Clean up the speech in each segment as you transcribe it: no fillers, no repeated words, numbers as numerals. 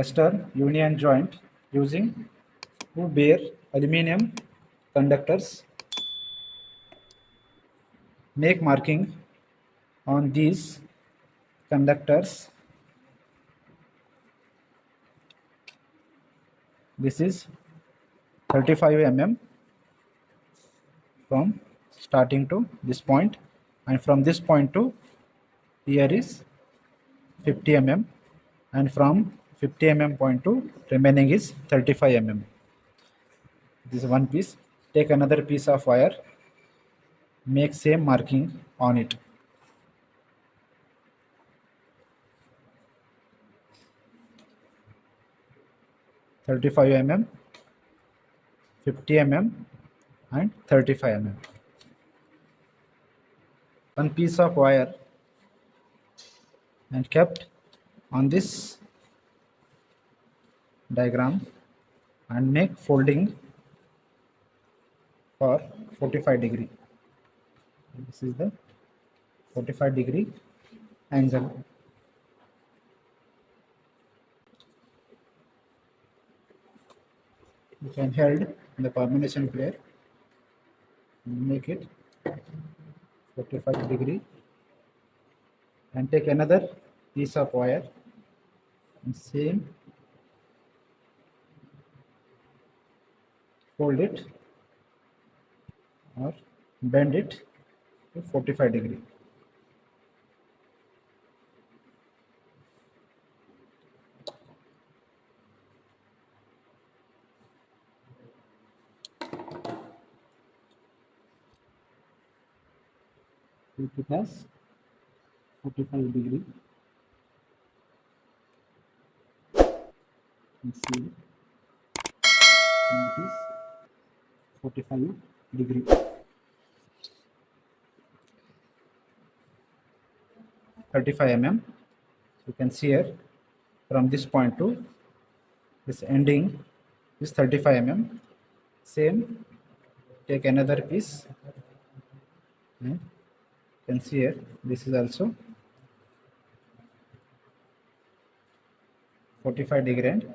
cluster union joint using two bare aluminum conductors. Make marking on these conductors. This is 35 mm from starting to this point, and from this point to here is 50 mm, and from 50 mm point to remaining is 35 mm. This is one piece. Take another piece of wire, make same marking on it. (35 mm), 50 mm, and 35 mm. One piece of wire and kept on this diagram and make folding for 45 degree. This is the 45-degree angle. You can hold in the combination player, make it 45 degree, and take another piece of wire and same fold it or bend it to 45 degree. Keep it as 45 degree and see it is 45 degree. 35 mm. You can see here from this point to this ending is 35 mm. Same, take another piece. You can see here this is also 45 degree and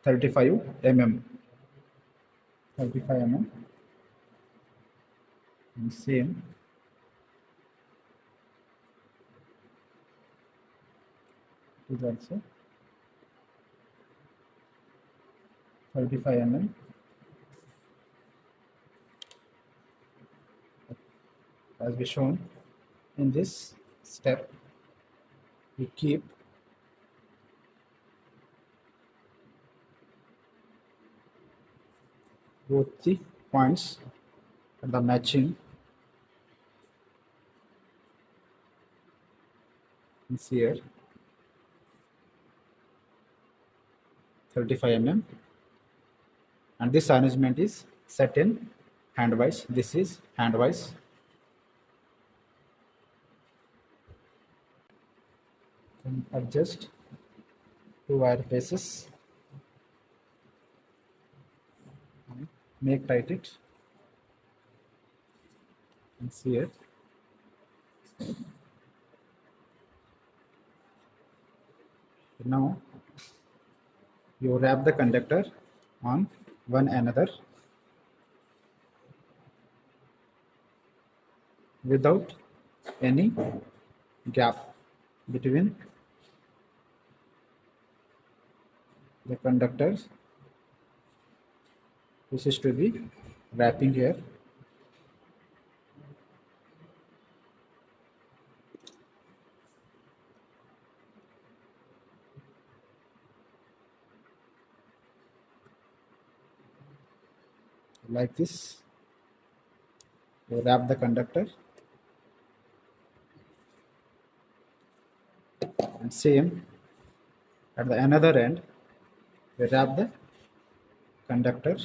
35 mm. 35 mm. And same, is also 35 mm. As we shown in this step, we keep both the points at the matching. You see here 35 mm, and this arrangement is set in handwise. This is handwise. And adjust two wire bases, make tight it, and see it. Now you wrap the conductor on one another without any gap between the conductors. This is to be wrapping here. Like this, you wrap the conductor, and same at the another end, we wrap the conductor.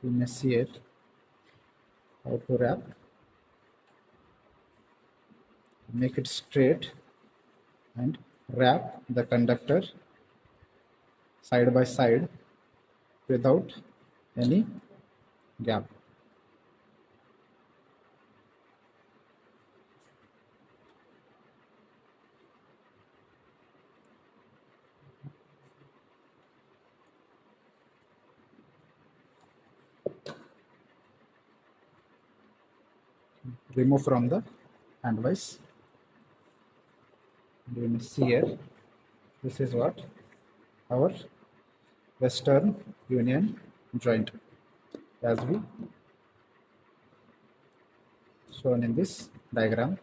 You may see it how to wrap. Make it straight and wrap the conductor side by side without any gap. remove from the handwise. You may see here, this is what our Western Union joint, as we shown in this diagram.